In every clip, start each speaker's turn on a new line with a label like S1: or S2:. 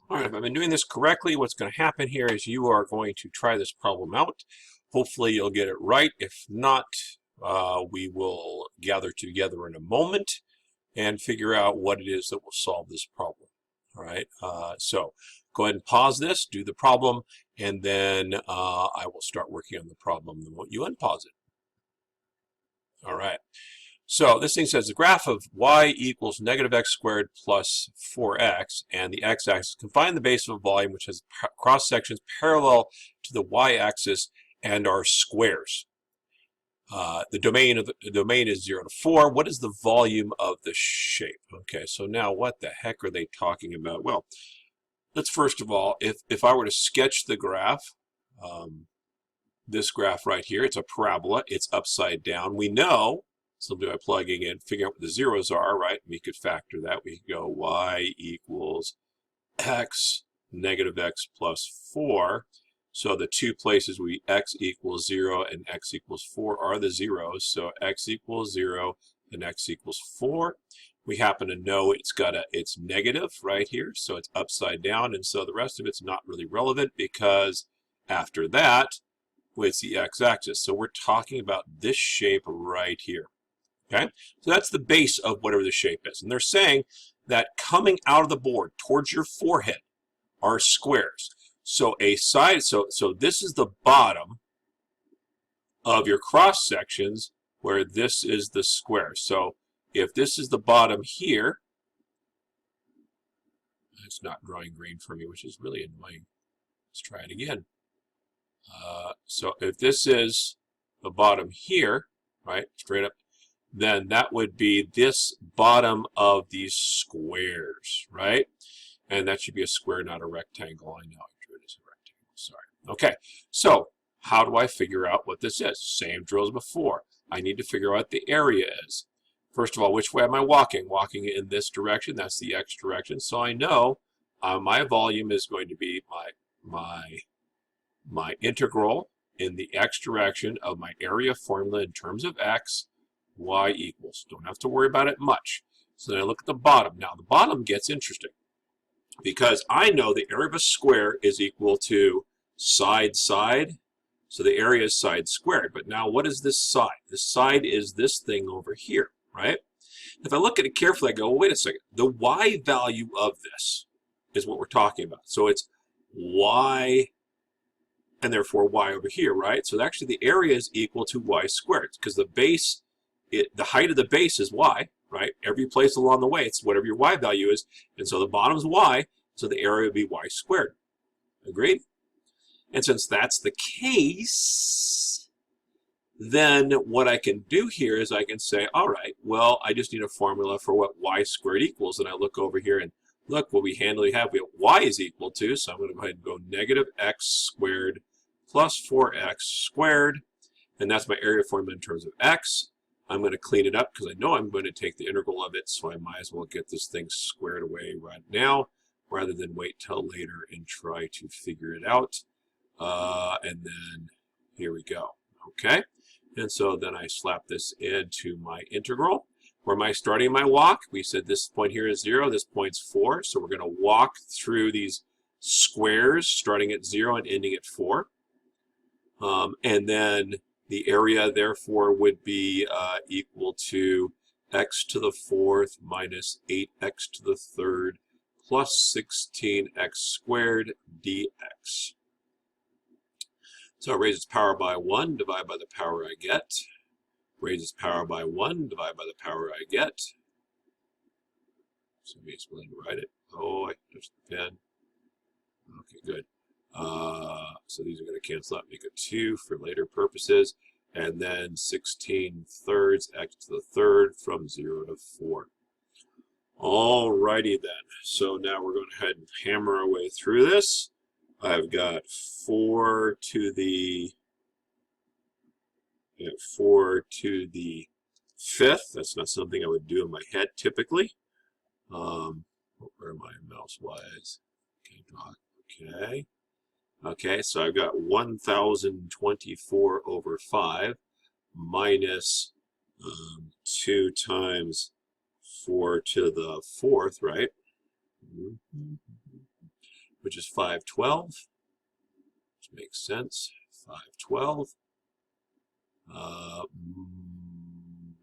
S1: All right, if I've been doing this correctly, what's going to happen here is you are going to try this problem out. Hopefully you'll get it right. If not, we will gather together in a moment and figure out what it is that will solve this problem. All right, so go ahead and pause this, do the problem, and then I will start working on the problem. Then you unpause it. All right. So this thing says the graph of y equals negative x squared plus 4x, and the x-axis. Confine the base of a volume which has cross sections parallel to the y-axis and are squares. The domain is 0 to 4. What is the volume of the shape? Okay, so now what the heck are they talking about? Well, let's first of all, if I were to sketch the graph, this graph right here, it's a parabola, it's upside down. We know, simply by plugging in, figuring out what the zeros are, right? We could factor that. We could go y equals x negative x plus 4. So the two places we x equals 0 and x equals 4 are the zeros. So x equals 0 and x equals 4. We happen to know it's negative right here, so it's upside down, and so the rest of it's not really relevant because after that, it's the x-axis. So we're talking about this shape right here. Okay, so that's the base of whatever the shape is. And they're saying that coming out of the board towards your forehead are squares. So so this is the bottom of your cross sections where this is the square. So if this is the bottom here, it's not drawing green for me, which is really annoying. Let's try it again. So if this is the bottom here, right, straight up, then that would be this bottom of these squares, right? And that should be a square, not a rectangle. I know I drew it as a rectangle, sorry. Okay, so how do I figure out what this is? Same drill as before. I need to figure out what the area is. First of all, which way am I walking? Walking in this direction, that's the x direction. So I know my volume is going to be my integral in the x direction of my area formula in terms of x, y equals. Don't have to worry about it much. So then I look at the bottom. Now the bottom gets interesting because I know the area of a square is equal to side. So the area is side squared. But now what is this side? This side is this thing over here, right? If I look at it carefully, I go, well, wait a second. The y value of this is what we're talking about. So it's y and therefore y over here, right? So actually the area is equal to y squared because the base, the height of the base is y, right? Every place along the way, it's whatever your y value is. And so the bottom is y, so the area would be y squared. Agreed? And since that's the case, then what I can do here is I can say, all right, well, I just need a formula for what y squared equals. And I look over here and look, what we handily have, we have y is equal to, so I'm going to go ahead and go negative x squared plus 4x squared. And that's my area formula in terms of x. I'm going to clean it up because I know I'm going to take the integral of it, so I might as well get this thing squared away right now rather than wait till later and try to figure it out. And then here we go. Okay, and so then I slap this into my integral. Where am I starting my walk? We said this point here is 0, this point's 4, so we're going to walk through these squares starting at 0 and ending at 4. And then the area, therefore, would be equal to x to the 4th minus 8x to the 3rd plus 16x squared dx. So it raises power by 1 divided by the power I get. Raises power by 1 divided by the power I get. Somebody's willing to write it. Oh, I touched the pen. Okay, good. So these are going to cancel out, make a 2 for later purposes. And then 16 thirds x to the 3rd from 0 to 4. Alrighty then. So now we're going to go ahead and hammer our way through this. I've got 4 to the 5th. That's not something I would do in my head typically. Where am I mouse-wise? Okay. Okay, so I've got 1024 over 5 minus 2 times 4 to the 4th, right? which is 512, which makes sense. 512.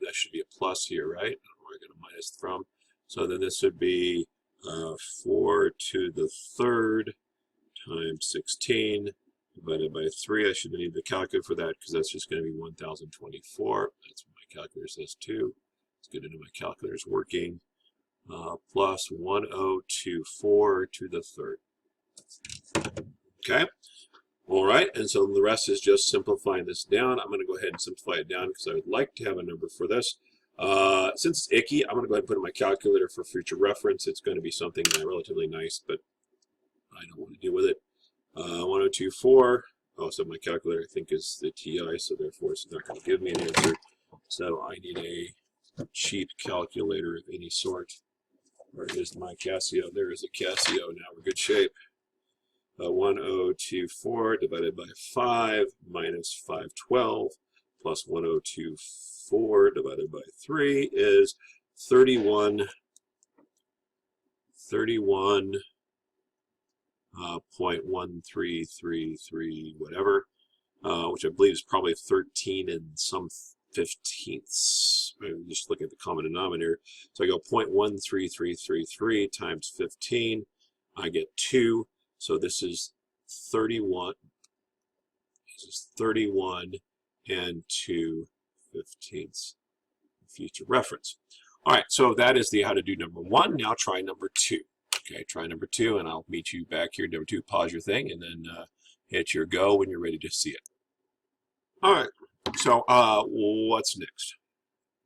S1: That should be a plus here, right? I don't know where I got a minus from. So then this would be 4 to the third times 16 divided by 3. I shouldn't need the calculator for that because that's just going to be 1024. That's what my calculator says too. It's good to know my calculator is working. Plus 1024 to the third. Okay. All right, and so the rest is just simplifying this down. I'm going to go ahead and simplify it down because I would like to have a number for this. Since it's icky, I'm going to go ahead and put in my calculator for future reference. It's going to be something relatively nice, but I don't want to deal with it. 1024. Oh, so my calculator, I think, is the TI, so therefore it's not going to give me an answer. So I need a cheap calculator of any sort. Where is my Casio? There is a Casio. Now we're in good shape. 1024 divided by 5 minus 512 plus 1024 divided by 3 is 31.1333 whatever, which I believe is probably 13 and some 15ths. I'm just looking at the common denominator. So I go 0.13333 times 15. I get 2. So this is 31. This is 31 and 2/15 future reference. All right, so that is the how to do number 1. Now try number 2. Okay, try number 2, and I'll meet you back here. Number 2, pause your thing, and then hit your go when you're ready to see it. All right, so what's next?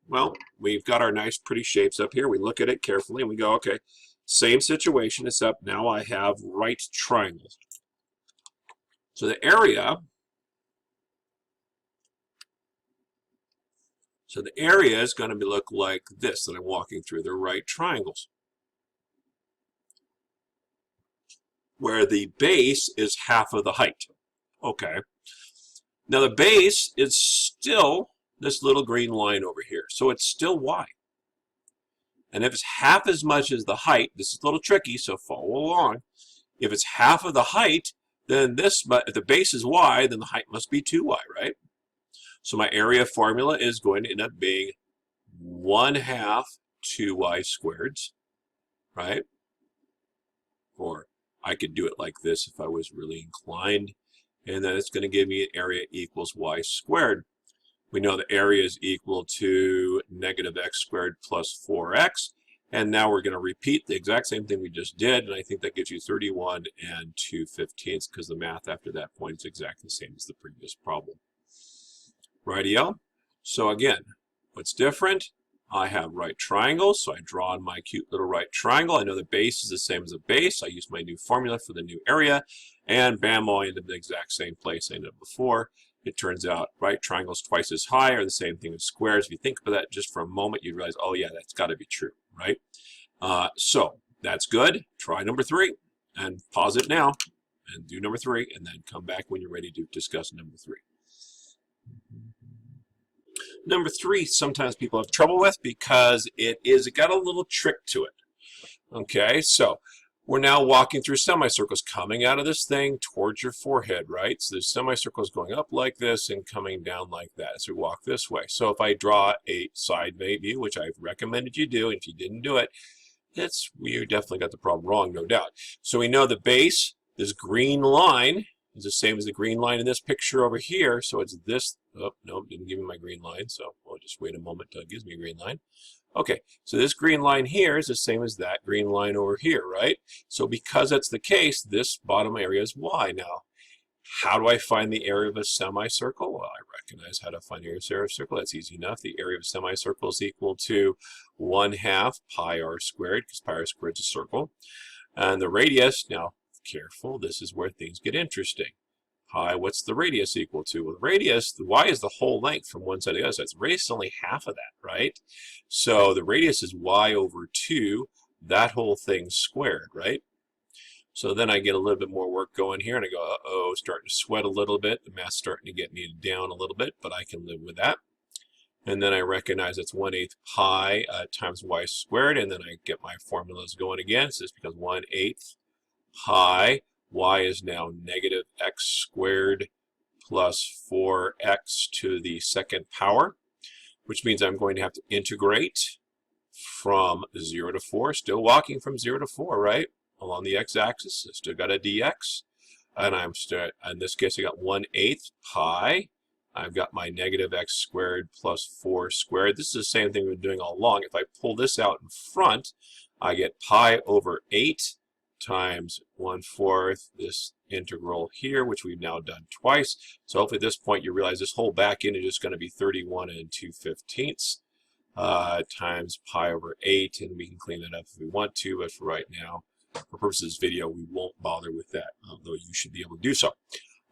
S1: Well, we've got our nice, pretty shapes up here. We look at it carefully, and we go, okay, same situation, except now I have right triangles. So the area is going to look like this that I'm walking through. They're right triangles, where the base is half of the height. Okay. Now the base is still this little green line over here, so it's still y. And if it's half as much as the height, this is a little tricky, so follow along. If it's half of the height, then if the base is y, then the height must be 2y, right? So my area formula is going to end up being 1/2 2y squareds, right? Or I could do it like this if I was really inclined. And then it's going to give me an area equals y squared. We know the area is equal to negative x squared plus 4x. And now we're going to repeat the exact same thing we just did. And I think that gives you 31 and 2/15 because the math after that point is exactly the same as the previous problem. Rightio? So again, what's different? I have right triangles, so I draw on my cute little right triangle. I know the base is the same as the base. I use my new formula for the new area. And bam, I end up in the exact same place I ended up before. It turns out right triangles twice as high are the same thing as squares. If you think about that just for a moment, you realize, oh yeah, that's got to be true, right? So that's good. Try number 3 and pause it now and do number 3 and then come back when you're ready to discuss number 3. Number 3, sometimes people have trouble with because it got a little trick to it. Okay, so we're now walking through semicircles coming out of this thing towards your forehead, right? So there's semicircles going up like this and coming down like that as we walk this way. So if I draw a side view, which I've recommended you do, and if you didn't do it, you definitely got the problem wrong, no doubt. So we know the base, this green line, is the same as the green line in this picture over here. So it's this. Oh, no, it didn't give me my green line. So we'll just wait a moment until it gives me a green line. Okay, so this green line here is the same as that green line over here, right? So because that's the case, this bottom area is y. Now, how do I find the area of a semicircle? Well, I recognize how to find the area of a circle. That's easy enough. The area of a semicircle is equal to 1/2 pi r squared, because pi r squared is a circle. And the radius, now, careful, this is where things get interesting. Pi, what's the radius equal to? Well, the radius, the y is the whole length from one side to the other side. So the radius is only half of that, right? So the radius is y over 2, that whole thing squared, right? So then I get a little bit more work going here, and I go, uh-oh, starting to sweat a little bit. The math's starting to get me down a little bit, but I can live with that. And then I recognize it's 1/8 pi times y squared, and then I get my formulas going again. So this becomes 1/8 pi. Y is now negative x squared plus 4x to the second power, which means I'm going to have to integrate from 0 to 4, still walking from 0 to 4, right? Along the x-axis, I still got a dx. And in this case, I got 1/8 pi. I've got my negative x squared plus 4 squared. This is the same thing we've been doing all along. If I pull this out in front, I get pi over 8 times 1/4 this integral here, which we've now done twice. So hopefully at this point you realize this whole back end is just going to be 31 2/15 times pi over 8, and we can clean that up if we want to, but for right now, for purposes of this video, we won't bother with that, although you should be able to do so.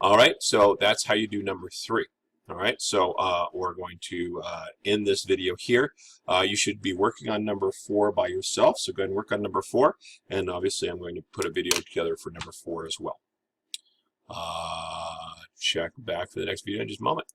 S1: All right, so that's how you do number 3. All right, so we're going to end this video here. You should be working on number 4 by yourself, so go ahead and work on number 4, and obviously I'm going to put a video together for number 4 as well. Check back for the next video in just a moment.